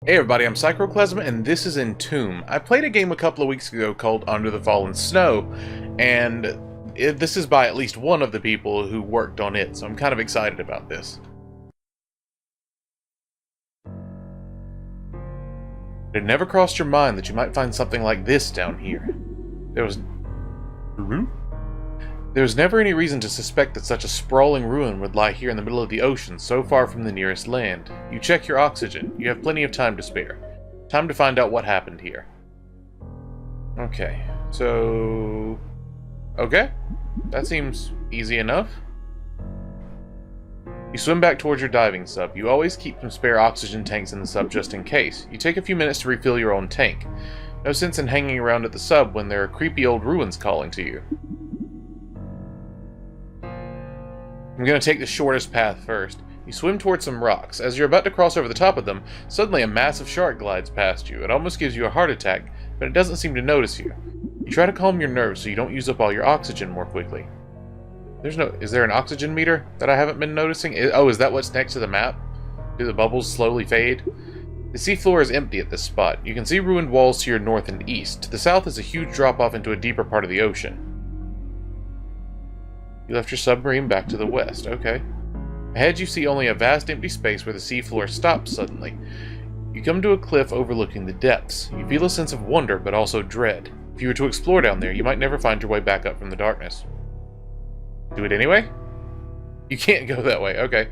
Hey everybody, I'm Psychroclasm, and this is Entomb. I played a game a couple of weeks ago called Under the Fallen Snow, and this is by at least one of the people who worked on it, so I'm kind of excited about this. It had never crossed your mind that you might find something like this down here. There was never any reason to suspect that such a sprawling ruin would lie here in the middle of the ocean, so far from the nearest land. You check your oxygen. You have plenty of time to spare. Time to find out what happened here. Okay, so... okay, that seems easy enough. You swim back towards your diving sub. You always keep some spare oxygen tanks in the sub just in case. You take a few minutes to refill your own tank. No sense in hanging around at the sub when there are creepy old ruins calling to you. I'm going to take the shortest path first. You swim towards some rocks. As you're about to cross over the top of them, suddenly a massive shark glides past you. It almost gives you a heart attack, but it doesn't seem to notice you. You try to calm your nerves so you don't use up all your oxygen more quickly. Is there an oxygen meter that I haven't been noticing? Oh, is that what's next to the map? Do the bubbles slowly fade? The seafloor is empty at this spot. You can see ruined walls to your north and east. To the south is a huge drop-off into a deeper part of the ocean. You left your submarine back to the west, okay. Ahead you see only a vast empty space where the seafloor stops suddenly. You come to a cliff overlooking the depths. You feel a sense of wonder, but also dread. If you were to explore down there, you might never find your way back up from the darkness. Do it anyway? You can't go that way, okay.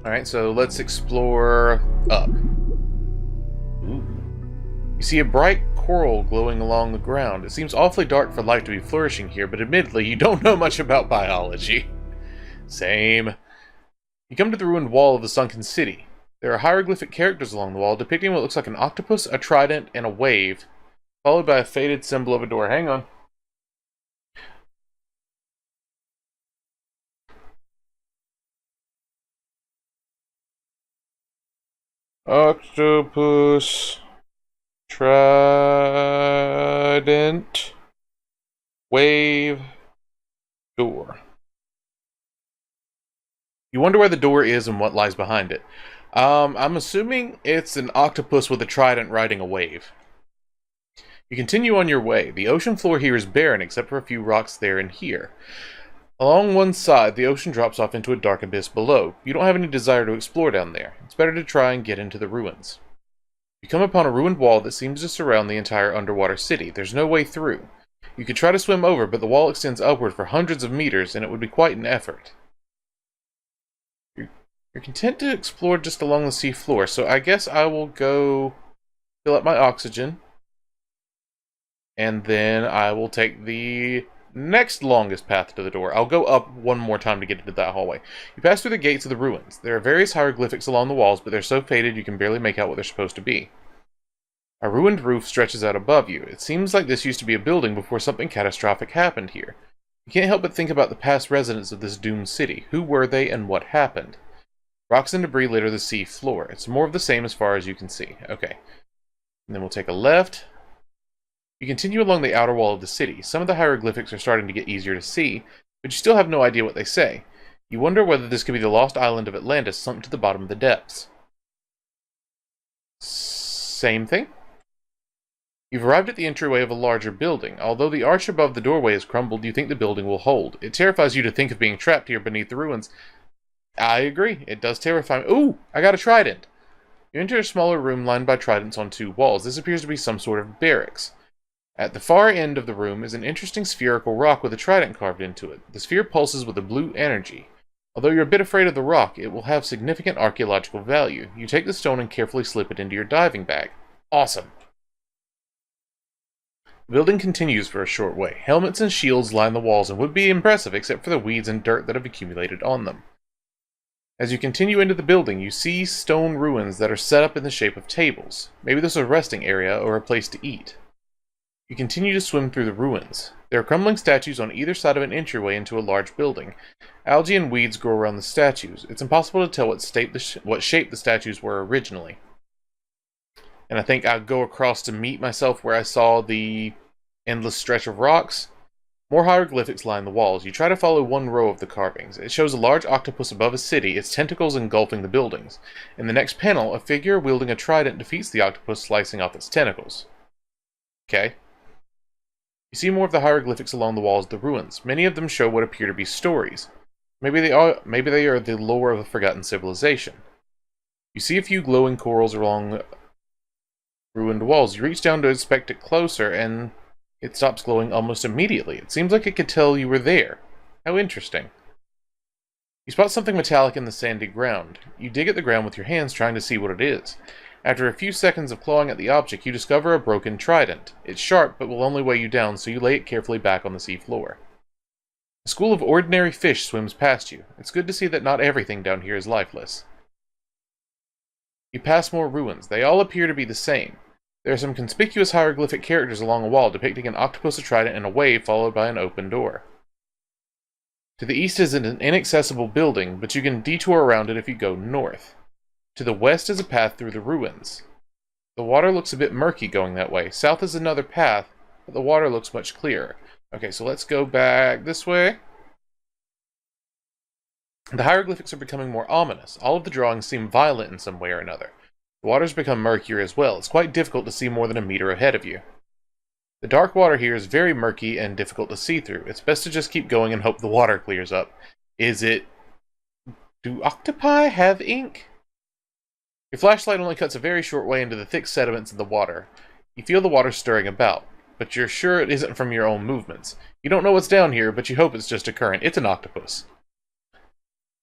Alright, so let's explore up. Ooh. You see a bright coral glowing along the ground. It seems awfully dark for life to be flourishing here, but admittedly, you don't know much about biology. Same. You come to the ruined wall of the sunken city. There are hieroglyphic characters along the wall depicting what looks like an octopus, a trident, and a wave, followed by a faded symbol of a door. Hang on. Octopus, trident, wave, door. You wonder where the door is and what lies behind it. I'm assuming it's an octopus with a trident riding a wave. You continue on your way. The ocean floor here is barren except for a few rocks there and here. Along one side, the ocean drops off into a dark abyss below. You don't have any desire to explore down there. It's better to try and get into the ruins. You come upon a ruined wall that seems to surround the entire underwater city. There's no way through. You could try to swim over, but the wall extends upward for hundreds of meters, and it would be quite an effort. You're content to explore just along the sea floor, so I guess I will go fill up my oxygen, and then I will take the next longest path to the door. I'll go up one more time to get into that hallway. You pass through the gates of the ruins. There are various hieroglyphics along the walls, but they're so faded you can barely make out what they're supposed to be. A ruined roof stretches out above you. It seems like this used to be a building before something catastrophic happened here. You can't help but think about the past residents of this doomed city. Who were they and what happened? Rocks and debris litter the sea floor. It's more of the same as far as you can see. Okay. And then we'll take a left. You continue along the outer wall of the city. Some of the hieroglyphics are starting to get easier to see, but you still have no idea what they say. You wonder whether this could be the lost island of Atlantis sunk to the bottom of the depths. Same thing. You've arrived at the entryway of a larger building. Although the arch above the doorway is crumbled, you think the building will hold. It terrifies you to think of being trapped here beneath the ruins. I agree. It does terrify me. Ooh! I got a trident! You enter a smaller room lined by tridents on two walls. This appears to be some sort of barracks. At the far end of the room is an interesting spherical rock with a trident carved into it. The sphere pulses with a blue energy. Although you're a bit afraid of the rock, it will have significant archaeological value. You take the stone and carefully slip it into your diving bag. Awesome! The building continues for a short way. Helmets and shields line the walls and would be impressive except for the weeds and dirt that have accumulated on them. As you continue into the building, you see stone ruins that are set up in the shape of tables. Maybe this is a resting area or a place to eat. You continue to swim through the ruins. There are crumbling statues on either side of an entryway into a large building. Algae and weeds grow around the statues. It's impossible to tell what shape the statues were originally. And I think I'll go across to meet myself where I saw the endless stretch of rocks. More hieroglyphics line the walls. You try to follow one row of the carvings. It shows a large octopus above a city, its tentacles engulfing the buildings. In the next panel, a figure wielding a trident defeats the octopus, slicing off its tentacles. Okay. You see more of the hieroglyphics along the walls of the ruins. Many of them show what appear to be stories. Maybe they are the lore of a forgotten civilization. You see a few glowing corals along ruined walls. You reach down to inspect it closer, and it stops glowing almost immediately. It seems like it could tell you were there. How interesting. You spot something metallic in the sandy ground. You dig at the ground with your hands, trying to see what it is. After a few seconds of clawing at the object, you discover a broken trident. It's sharp, but will only weigh you down, so you lay it carefully back on the sea floor. A school of ordinary fish swims past you. It's good to see that not everything down here is lifeless. You pass more ruins. They all appear to be the same. There are some conspicuous hieroglyphic characters along a wall depicting an octopus, a trident, and a wave followed by an open door. To the east is an inaccessible building, but you can detour around it if you go north. To the west is a path through the ruins. The water looks a bit murky going that way. South is another path, but the water looks much clearer. Okay, so let's go back this way. The hieroglyphics are becoming more ominous. All of the drawings seem violent in some way or another. The water's become murkier as well. It's quite difficult to see more than a meter ahead of you. The dark water here is very murky and difficult to see through. It's best to just keep going and hope the water clears up. Do octopi have ink? Your flashlight only cuts a very short way into the thick sediments of the water. You feel the water stirring about, but you're sure it isn't from your own movements. You don't know what's down here, but you hope it's just a current. It's an octopus.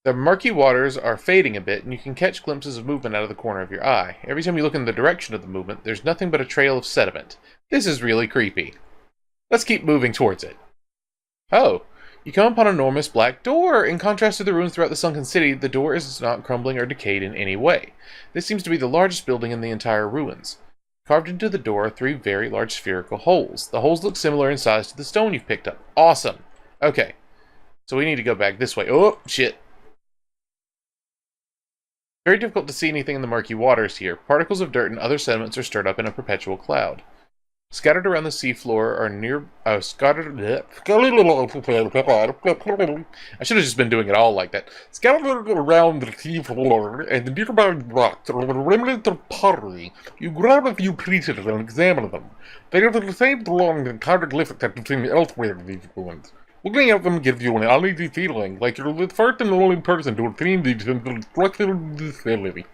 The murky waters are fading a bit, and you can catch glimpses of movement out of the corner of your eye. Every time you look in the direction of the movement, there's nothing but a trail of sediment. This is really creepy. Let's keep moving towards it. Oh, you come upon an enormous black door. In contrast to the ruins throughout the sunken city, the door is not crumbling or decayed in any way. This seems to be the largest building in the entire ruins. Carved into the door are 3 very large spherical holes. The holes look similar in size to the stone you've picked up. Awesome. Okay, so we need to go back this way. Oh, shit. Very difficult to see anything in the murky waters here. Particles of dirt and other sediments are stirred up in a perpetual cloud. Scattered around the seafloor are I should have just been doing it all like that. Scattered around the seafloor and the nearby rocks are a remnant of pottery. You grab a few pieces and examine them. They are the same along the hieroglyphics that you've seen elsewhere in these ruins. Looking at them gives you an uneasy feeling, like you're the first and only person to have seen these in the structural facility.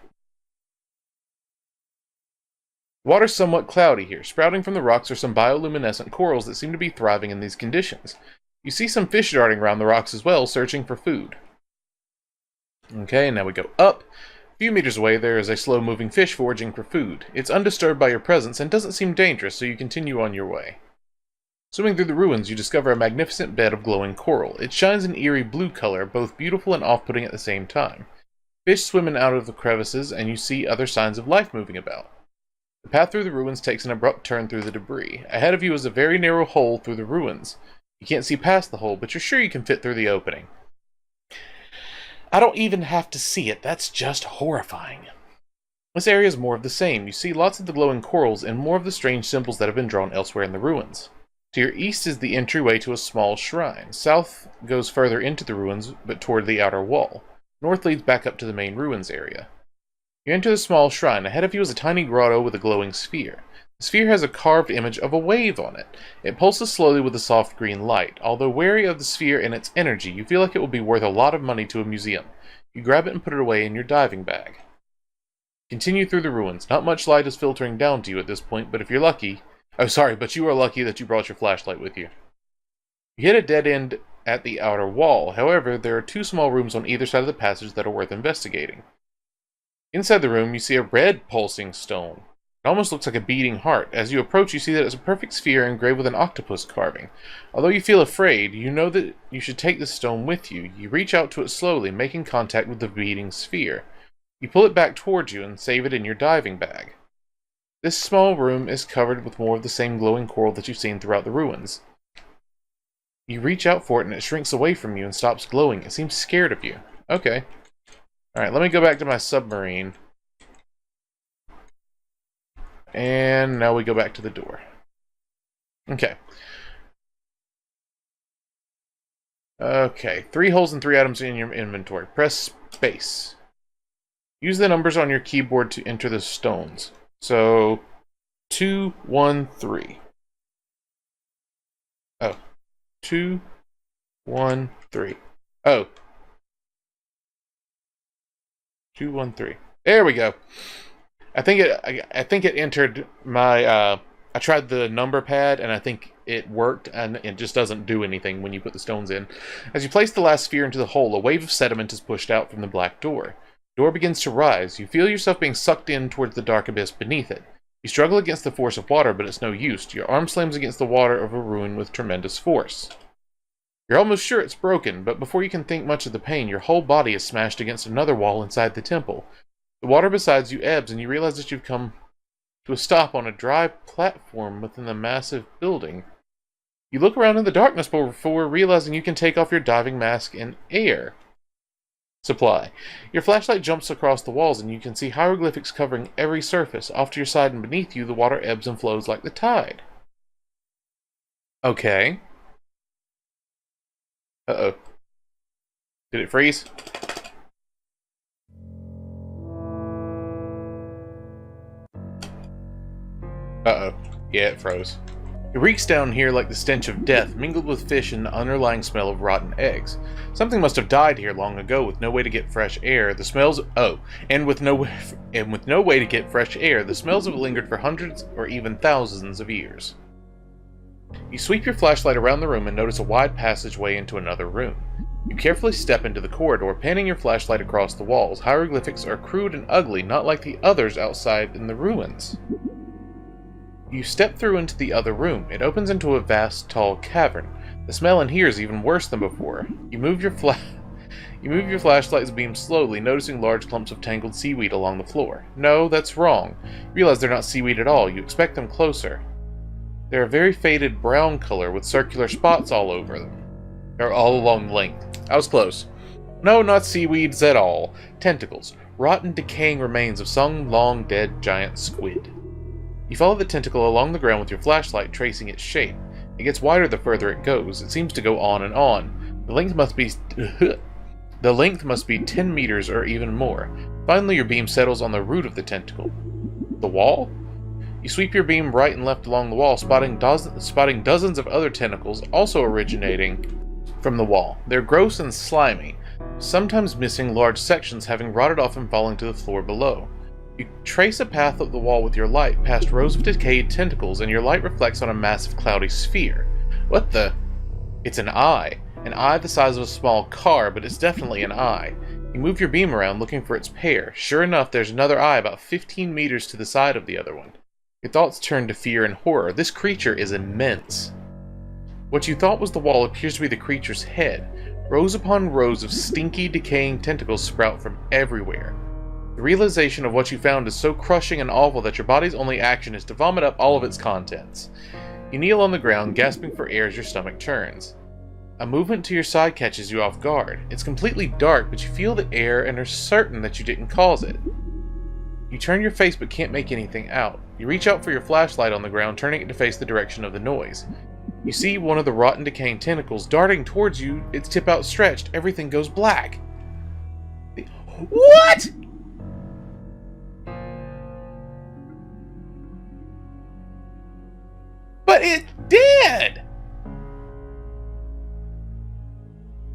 Water's somewhat cloudy here. Sprouting from the rocks are some bioluminescent corals that seem to be thriving in these conditions. You see some fish darting around the rocks as well, searching for food. Okay, now we go up. A few meters away, there is a slow-moving fish foraging for food. It's undisturbed by your presence and doesn't seem dangerous, so you continue on your way. Swimming through the ruins, you discover a magnificent bed of glowing coral. It shines an eerie blue color, both beautiful and off-putting at the same time. Fish swim in out of the crevices, and you see other signs of life moving about. The path through the ruins takes an abrupt turn through the debris. Ahead of you is a very narrow hole through the ruins. You can't see past the hole, but you're sure you can fit through the opening. I don't even have to see it. That's just horrifying. This area is more of the same. You see lots of the glowing corals and more of the strange symbols that have been drawn elsewhere in the ruins. To your east is the entryway to a small shrine. South goes further into the ruins, but toward the outer wall. North leads back up to the main ruins area. You enter the small shrine. Ahead of you is a tiny grotto with a glowing sphere. The sphere has a carved image of a wave on it. It pulses slowly with a soft green light. Although wary of the sphere and its energy, you feel like it will be worth a lot of money to a museum. You grab it and put it away in your diving bag. Continue through the ruins. Not much light is filtering down to you at this point, but if you're lucky... Oh, sorry, but you are lucky that you brought your flashlight with you. You hit a dead end at the outer wall. However, there are 2 small rooms on either side of the passage that are worth investigating. Inside the room, you see a red pulsing stone. It almost looks like a beating heart. As you approach, you see that it's a perfect sphere engraved with an octopus carving. Although you feel afraid, you know that you should take the stone with you. You reach out to it slowly, making contact with the beating sphere. You pull it back towards you and save it in your diving bag. This small room is covered with more of the same glowing coral that you've seen throughout the ruins. You reach out for it and it shrinks away from you and stops glowing. It seems scared of you. Okay. Alright, let me go back to my submarine. And now we go back to the door. Okay. Okay, 3 holes and 3 items in your inventory. Press space. Use the numbers on your keyboard to enter the stones. So, 2, 1, 3. Oh, 2, 1, 3. Oh. 2, 1, 3. There we go. I think it entered my I tried the number pad and I think it worked, and it just doesn't do anything when you put the stones in. As you place the last sphere into the hole, a wave of sediment is pushed out from the black door. The door begins to rise. You feel yourself being sucked in towards the dark abyss beneath it. You struggle against the force of water, but it's no use. Your arm slams against the water of a ruin with tremendous force. You're almost sure it's broken, but before you can think much of the pain, your whole body is smashed against another wall inside the temple. The water beside you ebbs, and you realize that you've come to a stop on a dry platform within the massive building. You look around in the darkness before realizing you can take off your diving mask and air supply. Your flashlight jumps across the walls, and you can see hieroglyphics covering every surface. Off to your side and beneath you, the water ebbs and flows like the tide. Okay. Uh-oh. Did it freeze? Uh-oh. Yeah, it froze. It reeks down here like the stench of death, mingled with fish and the underlying smell of rotten eggs. Something must have died here long ago, with no way to get fresh air. The smells... Oh, and with no way to get fresh air, the smells have lingered for hundreds or even thousands of years. You sweep your flashlight around the room and notice a wide passageway into another room. You carefully step into the corridor, panning your flashlight across the walls. Hieroglyphics are crude and ugly, not like the others outside in the ruins. You step through into the other room. It opens into a vast, tall cavern. The smell in here is even worse than before. You move your flashlight's beam slowly, noticing large clumps of tangled seaweed along the floor. No, that's wrong. You realize they're not seaweed at all. You expect them closer. They're a very faded brown color with circular spots all over them. They're all along the length. I was close. No, not seaweeds at all. Tentacles. Rotten, decaying remains of some long-dead giant squid. You follow the tentacle along the ground with your flashlight, tracing its shape. It gets wider the further it goes. It seems to go on and on. The length must be 10 meters or even more. Finally, your beam settles on the root of the tentacle. The wall? You sweep your beam right and left along the wall, spotting dozens of other tentacles, also originating from the wall. They're gross and slimy, sometimes missing large sections, having rotted off and falling to the floor below. You trace a path up the wall with your light, past rows of decayed tentacles, and your light reflects on a massive cloudy sphere. What the? It's an eye. An eye the size of a small car, but it's definitely an eye. You move your beam around, looking for its pair. Sure enough, there's another eye about 15 meters to the side of the other one. Your thoughts turn to fear and horror. This creature is immense. What you thought was the wall appears to be the creature's head. Rows upon rows of stinky, decaying tentacles sprout from everywhere. The realization of what you found is so crushing and awful that your body's only action is to vomit up all of its contents. You kneel on the ground, gasping for air as your stomach turns. A movement to your side catches you off guard. It's completely dark, but you feel the air and are certain that you didn't cause it. You turn your face but can't make anything out. You reach out for your flashlight on the ground, turning it to face the direction of the noise. You see one of the rotten, decaying tentacles darting towards you, its tip outstretched. Everything goes black. What?! But it did!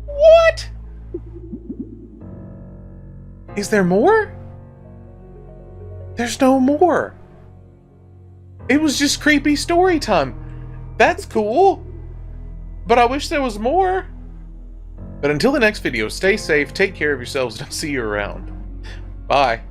What? Is there more? There's no more. It was just creepy story time. That's cool. But I wish there was more. But until the next video, stay safe, take care of yourselves, and I'll see you around. Bye.